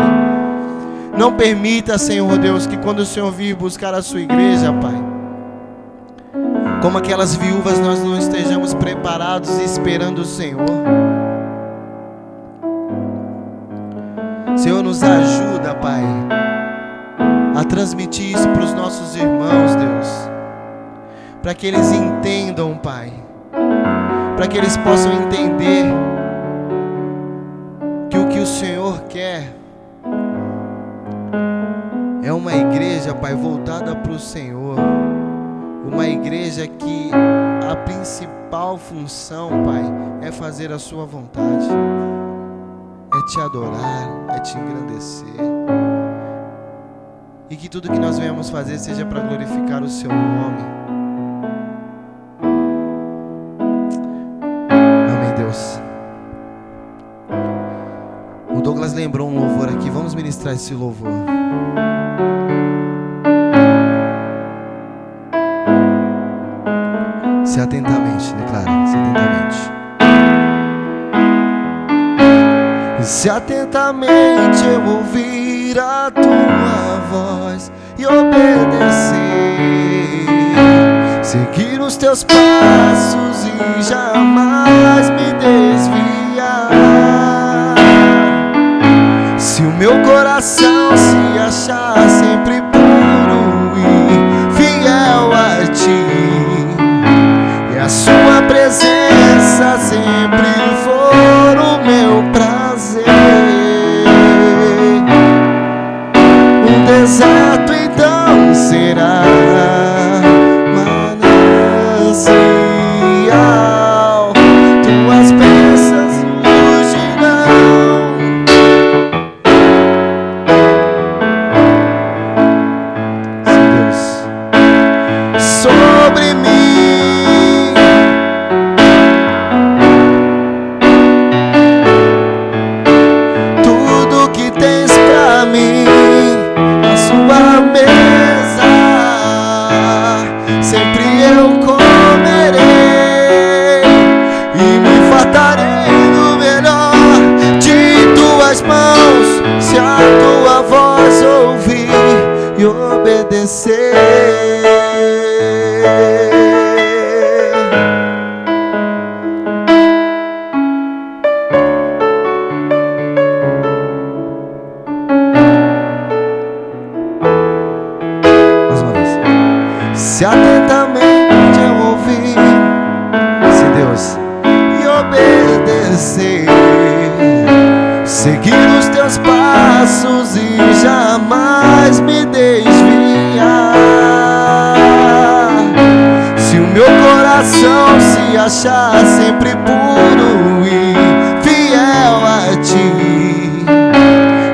Não permita, Senhor Deus, que quando o Senhor vir buscar a sua igreja, Pai, como aquelas viúvas, nós não estejamos preparados e esperando o Senhor. Senhor, nos ajuda, Pai, a transmitir isso para os nossos irmãos, Deus, para que eles entendam, Pai, para que eles possam entender que o que o Senhor quer é uma igreja, Pai, voltada para o Senhor, uma igreja que a principal função, Pai, é fazer a sua vontade, é Te adorar, é Te engrandecer. E que tudo que nós venhamos fazer seja para glorificar o Seu nome. Amém, Deus. O Douglas lembrou um louvor aqui. Vamos ministrar esse louvor. Se atentamente, declara. Se atentamente. Se atentamente eu ouvir a Tua voz e obedecer, seguir os Teus passos e jamais me desviar. Se o meu coração se achar sempre puro e fiel a ti, e a sua presença sempre for o meu prazer, o deserto então será manancial, tuas bênçãos fugirão. Sobre mim, tudo que tens pra mim, a sua mesa, sempre eu comerei e me fartarei do melhor de tuas mãos, se a tua voz ouvir e obedecer. Mais uma vez. Se atentamente eu ouvir, se Deus, e obedecer, seguir os teus passos e jamais me desviar. Se o meu coração se achar sempre puro e fiel a ti,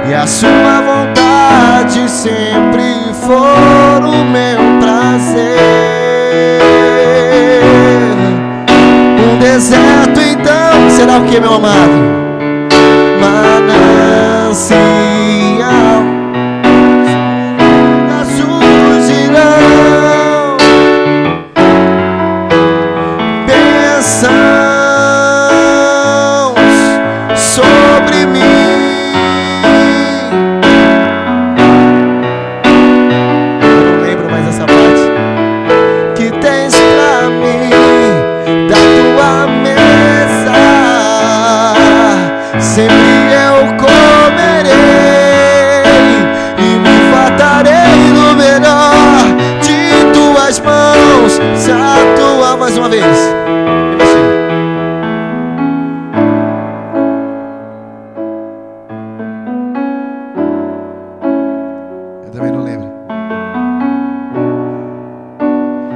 e a sua vontade sempre for o meu prazer, um deserto então será o que, meu amado? Manancial, surgirão bênçãos sobre mim. Eu não lembro mais essa parte. Que tens pra mim da tua mesa, sempre eu comerei e me fartarei do melhor de tuas mãos, se a tua... Mais uma vez. Eu também não lembro.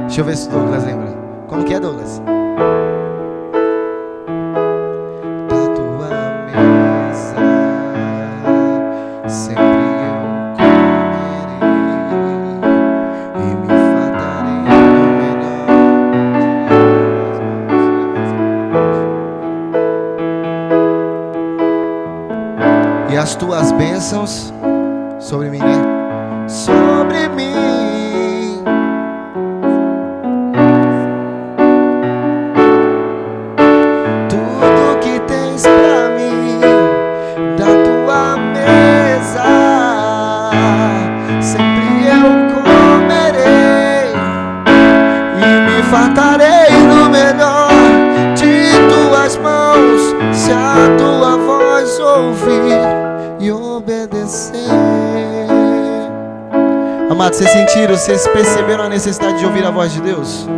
Deixa eu ver se o Douglas lembra. Como que é, Douglas? Da tua mesa sempre eu comerei e me fartarei do melhor. E as tuas bênçãos sobre mim, né? Sobre mim. Tudo que tens pra mim da tua mesa, sempre eu comerei e me fartarei do melhor de tuas mãos, se a tua voz ouvir e obedecer. Amados, vocês sentiram, vocês perceberam a necessidade de ouvir a voz de Deus?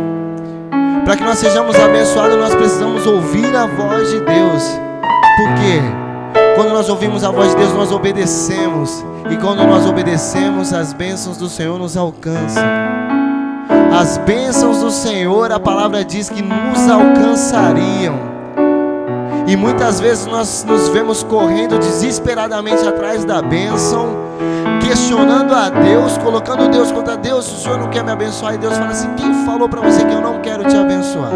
Para que nós sejamos abençoados, nós precisamos ouvir a voz de Deus. Por quê? Quando nós ouvimos a voz de Deus, nós obedecemos. E quando nós obedecemos, as bênçãos do Senhor nos alcançam. As bênçãos do Senhor, a palavra diz que nos alcançariam. E muitas vezes nós nos vemos correndo desesperadamente atrás da bênção, questionando a Deus, colocando Deus contra Deus. O Senhor não quer me abençoar? E Deus fala assim: quem falou para você que eu não quero te abençoar?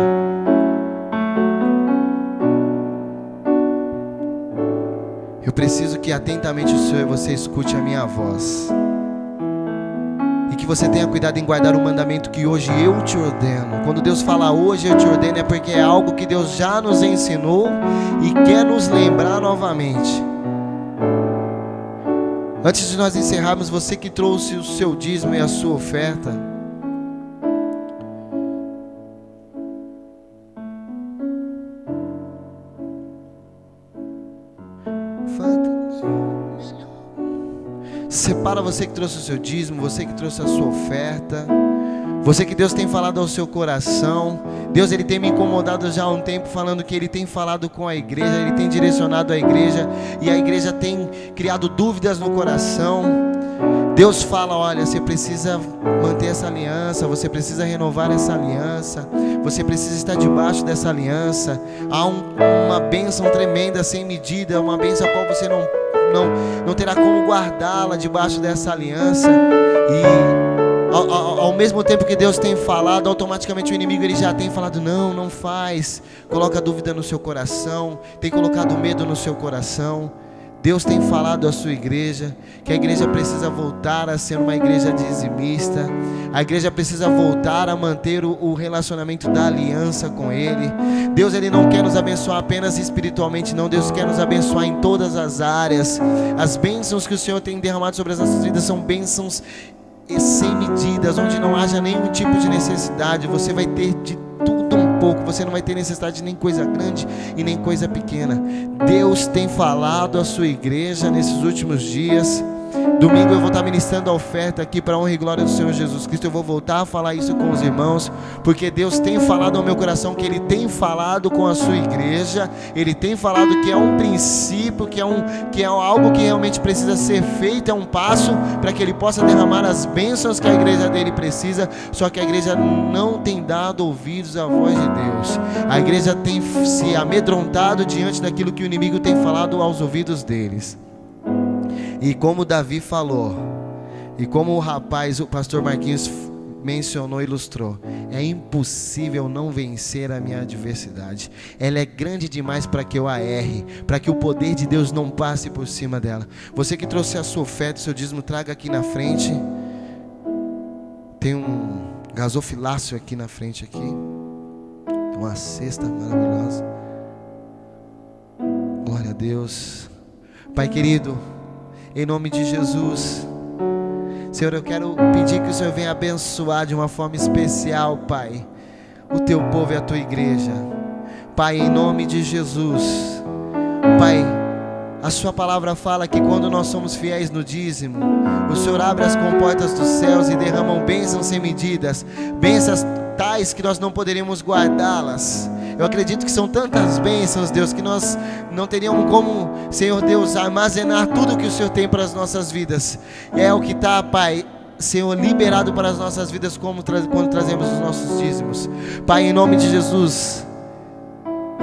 Eu preciso que atentamente o Senhor e você escute a minha voz, e que você tenha cuidado em guardar o mandamento que hoje eu te ordeno. Quando Deus fala hoje eu te ordeno, é porque é algo que Deus já nos ensinou e quer nos lembrar novamente. Antes de nós encerrarmos, você que trouxe o seu dízimo e a sua oferta, separa você que trouxe o seu dízimo, você que trouxe a sua oferta, você que Deus tem falado ao seu coração. Deus, Ele tem me incomodado já há um tempo, falando que Ele tem falado com a igreja, Ele tem direcionado a igreja, e a igreja tem criado dúvidas no coração. Deus fala: olha, você precisa manter essa aliança, você precisa renovar essa aliança, você precisa estar debaixo dessa aliança. Há uma bênção tremenda, sem medida, uma bênção a qual você não terá como guardá-la debaixo dessa aliança. E ao mesmo tempo que Deus tem falado, automaticamente o inimigo ele já tem falado: não faz. Coloca dúvida no seu coração, tem colocado medo no seu coração. Deus tem falado à sua igreja que a igreja precisa voltar a ser uma igreja dizimista. A igreja precisa voltar a manter o relacionamento da aliança com Ele. Deus, Ele não quer nos abençoar apenas espiritualmente, não. Deus quer nos abençoar em todas as áreas. As bênçãos que o Senhor tem derramado sobre as nossas vidas são bênçãos sem medidas, onde não haja nenhum tipo de necessidade. Você vai ter de tudo um pouco, você não vai ter necessidade de nem coisa grande e nem coisa pequena. Deus tem falado à sua igreja nesses últimos dias. Domingo eu vou estar ministrando a oferta aqui para a honra e glória do Senhor Jesus Cristo. Eu vou voltar a falar isso com os irmãos, porque Deus tem falado ao meu coração que Ele tem falado com a sua igreja. Ele tem falado que é um princípio, que é algo que realmente precisa ser feito, é um passo para que Ele possa derramar as bênçãos que a igreja dele precisa. Só que a igreja não tem dado ouvidos à voz de Deus. A igreja tem se amedrontado diante daquilo que o inimigo tem falado aos ouvidos deles. E como Davi falou, e como o pastor Marquinhos mencionou e ilustrou, é impossível não vencer a minha adversidade. Ela é grande demais para que eu a erre, para que o poder de Deus não passe por cima dela. Você que trouxe a sua oferta, o seu dízimo, traga aqui na frente. Tem um gasofilácio aqui na frente aqui. Uma cesta maravilhosa. Glória a Deus. Pai querido, em nome de Jesus, Senhor, eu quero pedir que o Senhor venha abençoar de uma forma especial, Pai, o teu povo e a tua igreja. Pai, em nome de Jesus, Pai, a sua palavra fala que quando nós somos fiéis no dízimo, o Senhor abre as comportas dos céus e derramam bênçãos sem medidas, bênçãos tais que nós não poderíamos guardá-las. Eu acredito que são tantas bênçãos, Deus, que nós não teríamos como, Senhor Deus, armazenar tudo que o Senhor tem para as nossas vidas. E é o que está, Pai, Senhor, liberado para as nossas vidas quando trazemos os nossos dízimos. Pai, em nome de Jesus,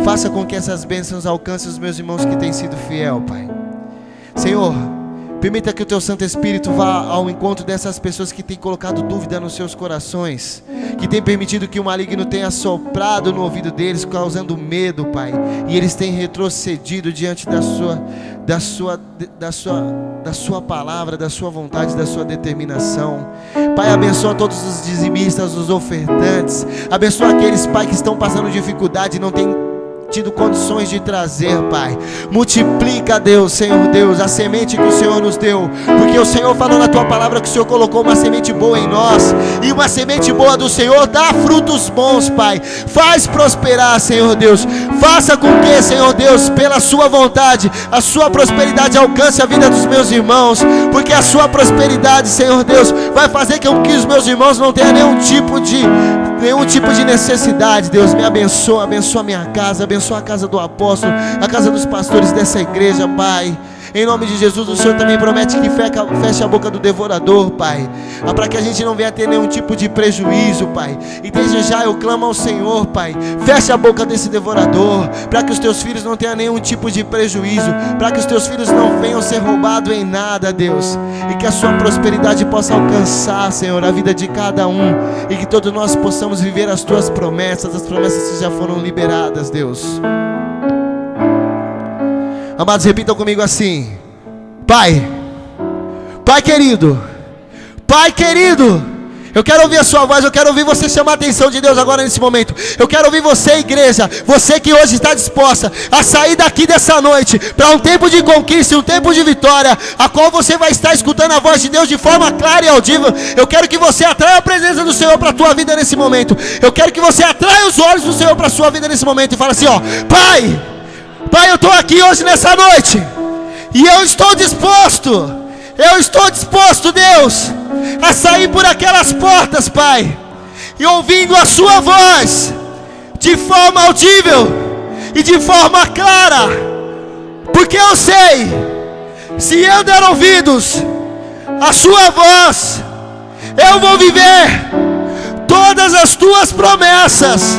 faça com que essas bênçãos alcancem os meus irmãos que têm sido fiel, Pai. Senhor, permita que o Teu Santo Espírito vá ao encontro dessas pessoas que têm colocado dúvida nos seus corações, que têm permitido que o maligno tenha soprado no ouvido deles, causando medo, Pai, e eles têm retrocedido diante da sua palavra, da sua vontade, da sua determinação. Pai, abençoa todos os dizimistas, os ofertantes, abençoa aqueles, Pai, que estão passando dificuldade e não têm tido condições de trazer, Pai. Multiplica, Deus, Senhor Deus, a semente que o Senhor nos deu, porque o Senhor falou na Tua palavra que o Senhor colocou uma semente boa em nós, e uma semente boa do Senhor dá frutos bons, Pai. Faz prosperar, Senhor Deus. Faça com que, Senhor Deus, pela Sua vontade, a Sua prosperidade alcance a vida dos meus irmãos, porque a Sua prosperidade, Senhor Deus, vai fazer com que os meus irmãos não tenham nenhum tipo de necessidade. Deus, me abençoa, abençoa a minha casa, abençoa a casa do apóstolo, a casa dos pastores dessa igreja, Pai. Em nome de Jesus, o Senhor também promete que feche a boca do devorador, Pai, para que a gente não venha ter nenhum tipo de prejuízo, Pai. E desde já eu clamo ao Senhor, Pai, feche a boca desse devorador, para que os Teus filhos não tenham nenhum tipo de prejuízo, para que os Teus filhos não venham ser roubados em nada, Deus, e que a Sua prosperidade possa alcançar, Senhor, a vida de cada um, e que todos nós possamos viver as Tuas promessas, as promessas que já foram liberadas, Deus. Amados, repitam comigo assim: Pai, Pai querido, Pai querido, eu quero ouvir a sua voz, eu quero ouvir você chamar a atenção de Deus agora nesse momento. Eu quero ouvir você, igreja, você que hoje está disposta a sair daqui dessa noite para um tempo de conquista, um tempo de vitória, a qual você vai estar escutando a voz de Deus de forma clara e audível. Eu quero que você atraia a presença do Senhor para a tua vida nesse momento. Eu quero que você atraia os olhos do Senhor para a sua vida nesse momento e fala assim, ó: Pai, eu estou aqui hoje nessa noite, e eu estou disposto Eu estou disposto, Deus, a sair por aquelas portas, Pai, e ouvindo a sua voz, de forma audível e de forma clara, porque eu sei, se eu der ouvidos à sua voz, eu vou viver todas as tuas promessas.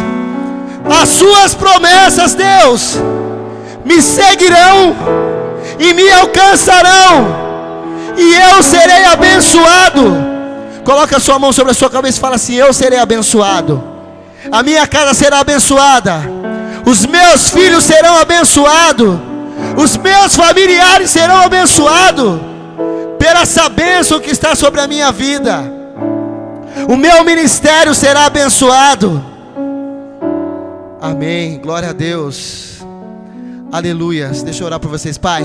As suas promessas, Deus, me seguirão e me alcançarão, e eu serei abençoado. Coloca a sua mão sobre a sua cabeça e fala assim: eu serei abençoado, a minha casa será abençoada, os meus filhos serão abençoados, os meus familiares serão abençoados, pela essa bênção que está sobre a minha vida. O meu ministério será abençoado. Amém, glória a Deus. Aleluia. Deixa eu orar por vocês. Pai,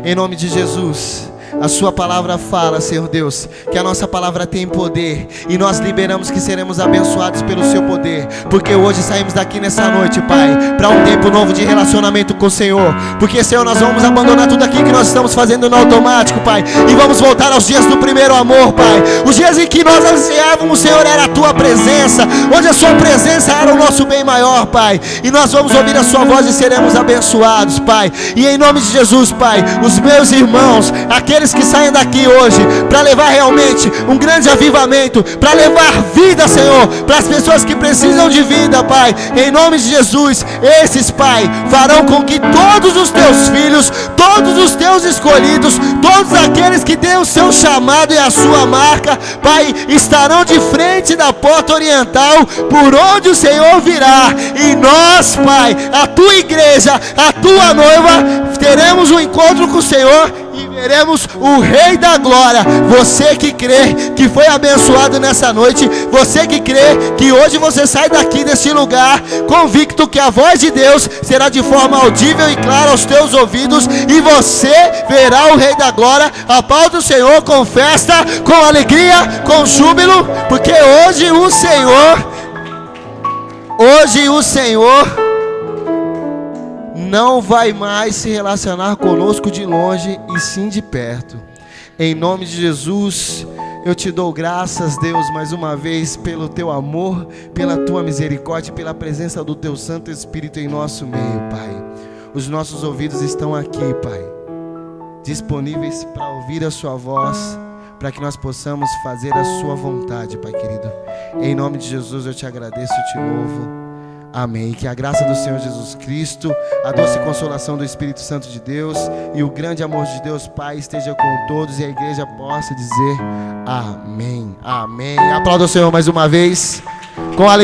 em nome de Jesus, a sua palavra fala, Senhor Deus, que a nossa palavra tem poder, e nós liberamos que seremos abençoados pelo seu poder, porque hoje saímos daqui nessa noite, Pai, para um tempo novo de relacionamento com o Senhor. Porque, Senhor, nós vamos abandonar tudo aqui que nós estamos fazendo no automático, Pai, e vamos voltar aos dias do primeiro amor, Pai. Os dias em que nós ansiávamos, Senhor, era a tua presença, onde a sua presença era o nosso bem maior, Pai. E nós vamos ouvir a sua voz e seremos abençoados, Pai. E em nome de Jesus, Pai, os meus irmãos, aqueles que saem daqui hoje para levar realmente um grande avivamento, para levar vida, Senhor, para as pessoas que precisam de vida, Pai, em nome de Jesus, esses, Pai, farão com que todos os teus filhos, todos os teus escolhidos, todos aqueles que têm o seu chamado e a sua marca, Pai, estarão de frente da porta oriental, por onde o Senhor virá. E nós, Pai, a tua igreja, a tua noiva, teremos um encontro com o Senhor e veremos o Rei da Glória. Você que crê que foi abençoado nessa noite, você que crê que hoje você sai daqui desse lugar convicto que a voz de Deus será de forma audível e clara aos teus ouvidos, e você verá o Rei da Glória. Aplauda o Senhor com festa, com alegria, com júbilo, porque hoje o Senhor não vai mais se relacionar conosco de longe, e sim de perto. Em nome de Jesus, eu te dou graças, Deus, mais uma vez, pelo teu amor, pela tua misericórdia, pela presença do teu Santo Espírito em nosso meio, Pai. Os nossos ouvidos estão aqui, Pai, disponíveis para ouvir a sua voz, para que nós possamos fazer a sua vontade, Pai querido. Em nome de Jesus eu te agradeço e te louvo. Amém. Que a graça do Senhor Jesus Cristo, a doce consolação do Espírito Santo de Deus e o grande amor de Deus Pai esteja com todos, e a igreja possa dizer amém. Amém. Aplauda o Senhor mais uma vez com alegria.